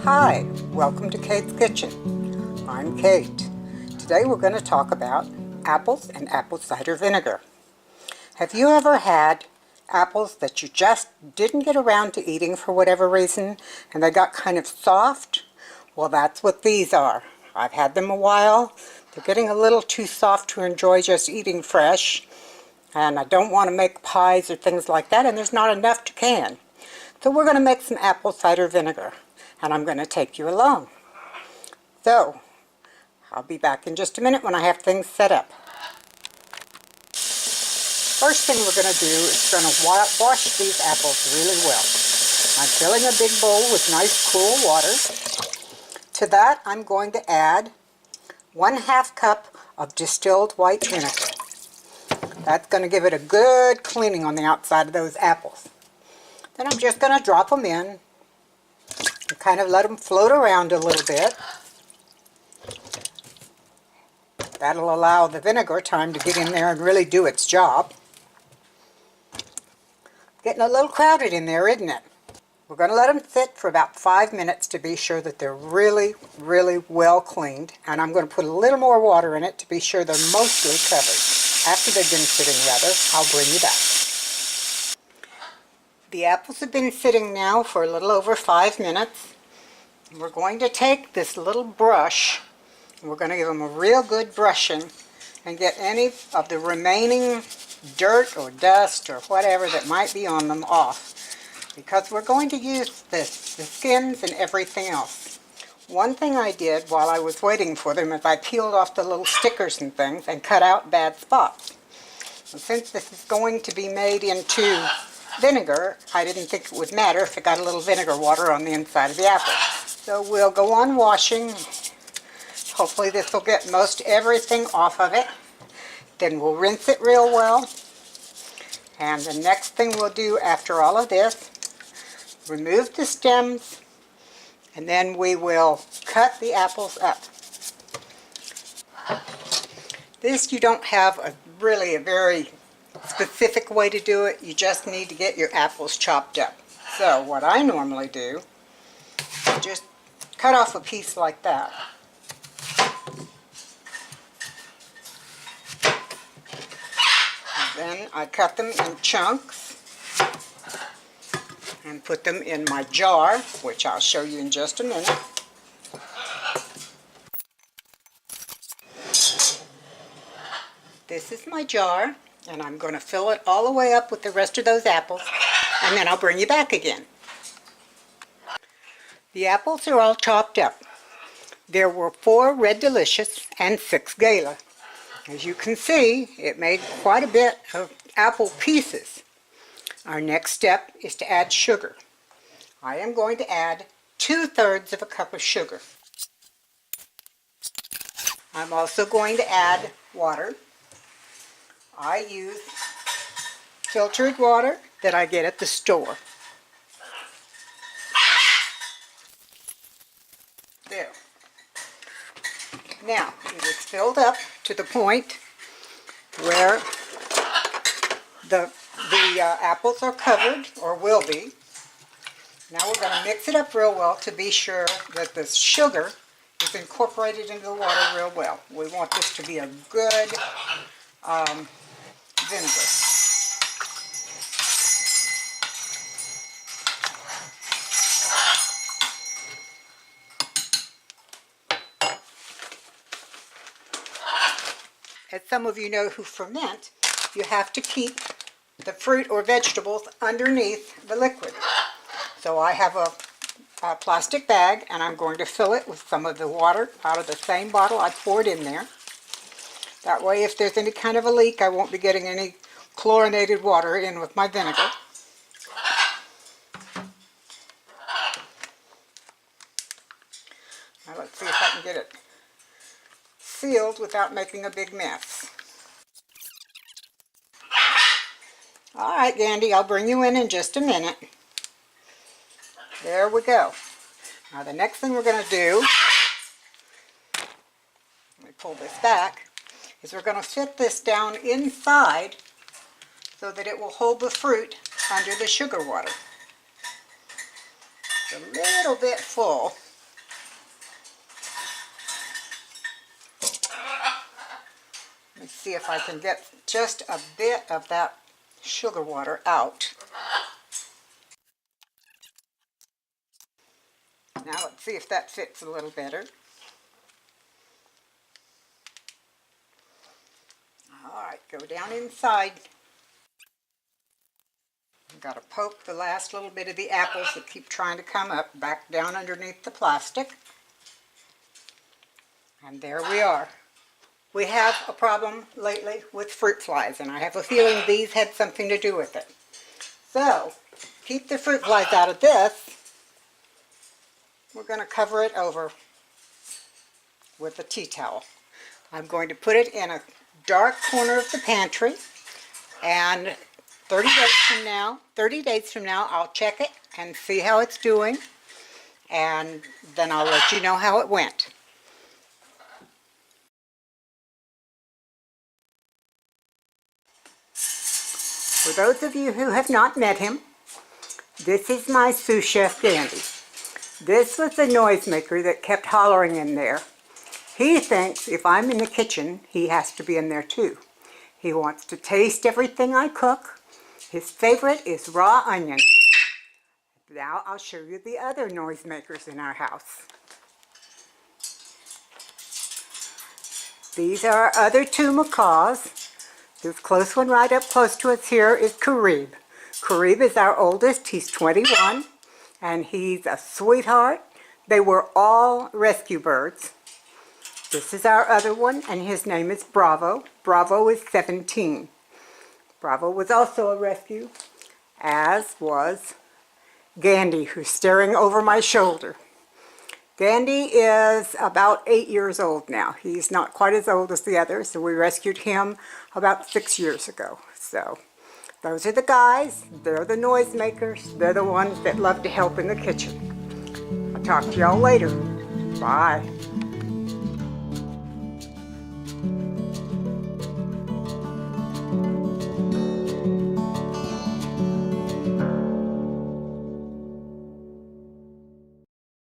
Hi, welcome to Kate's Kitchen. I'm Kate. Today we're going to talk about apples and apple cider vinegar. Have you ever had apples that you just didn't get around to eating for whatever reason and they got kind of soft? Well, that's what these are. I've had them a while. They're getting a little too soft to enjoy just eating fresh, and I don't want to make pies or things like that, and there's not enough to can. So we're going to make some apple cider vinegar, and I'm going to take you along. So, I'll be back in just a minute when I have things set up. First thing we're going to do is going to wash these apples really well. I'm filling a big bowl with nice cool water. To that I'm going to add 1/2 cup of distilled white vinegar. That's going to give it a good cleaning on the outside of those apples. Then I'm just going to drop them in and kind of let them float around a little bit. That'll allow the vinegar time to get in there and really do its job. Getting a little crowded in there, isn't it? We're going to let them sit for about 5 minutes to be sure that they're really, really well cleaned. And I'm going to put a little more water in it to be sure they're mostly covered. After they've been sitting, I'll bring you back. The apples have been sitting now for a little over 5 minutes. We're going to take this little brush, and we're going to give them a real good brushing and get any of the remaining dirt or dust or whatever that might be on them off, because we're going to use the skins and everything else. One thing I did while I was waiting for them is I peeled off the little stickers and things and cut out bad spots. And since this is going to be made into vinegar, I didn't think it would matter if it got a little vinegar water on the inside of the apple. So we'll go on washing. Hopefully this will get most everything off of it. Then we'll rinse it real well. And the next thing we'll do after all of this, remove the stems, and then we will cut the apples up. This, you don't have really a very specific way to do it. You just need to get your apples chopped up. So what I normally do, just cut off a piece like that. And then I cut them in chunks and put them in my jar, which I'll show you in just a minute. This is my jar, and I'm going to fill it all the way up with the rest of those apples, and then I'll bring you back again. The apples are all chopped up. There were 4 Red Delicious and 6 Gala. As you can see, it made quite a bit of apple pieces. Our next step is to add sugar. I am going to add 2/3 of a cup of sugar. I'm also going to add water. I use filtered water that I get at the store. There. Now, it is filled up to the point where the apples are covered, or will be. Now we're going to mix it up real well to be sure that the sugar is incorporated into the water real well. We want this to be a good vinegar. As some of you know who ferment, you have to keep the fruit or vegetables underneath the liquid. So I have a plastic bag, and I'm going to fill it with some of the water out of the same bottle I poured in there. That way, if there's any kind of a leak, I won't be getting any chlorinated water in with my vinegar. Now let's see if I can get it sealed without making a big mess. Alright, Gandhi, I'll bring you in just a minute. There we go. Now the next thing we're going to do, let me pull this back, is we're going to fit this down inside so that it will hold the fruit under the sugar water. It's a little bit full, Let's see if I can get just a bit of that sugar water out. Now let's see if that fits a little better. All right, go down inside. I've got to poke the last little bit of the apples that keep trying to come up back down underneath the plastic. And there we are. We have a problem lately with fruit flies, and I have a feeling these had something to do with it. So, keep the fruit flies out of this. We're going to cover it over with a tea towel. I'm going to put it in a dark corner of the pantry, and 30 days from now, I'll check it and see how it's doing, and then I'll let you know how it went. For those of you who have not met him, this is my sous chef Dandy. This was the noisemaker that kept hollering in there. He thinks if I'm in the kitchen, he has to be in there too. He wants to taste everything I cook. His favorite is raw onion. Now I'll show you the other noisemakers in our house. These are our other two macaws. This close one right up close to us here is Karib. Karib is our oldest. He's 21, and he's a sweetheart. They were all rescue birds. This is our other one, and his name is Bravo. Bravo is 17. Bravo was also a rescue, as was Gandhi, who's staring over my shoulder. Gandhi is about 8 years old now. He's not quite as old as the others, so we rescued him about 6 years ago. So those are the guys. They're the noisemakers. They're the ones that love to help in the kitchen. I'll talk to y'all later. Bye.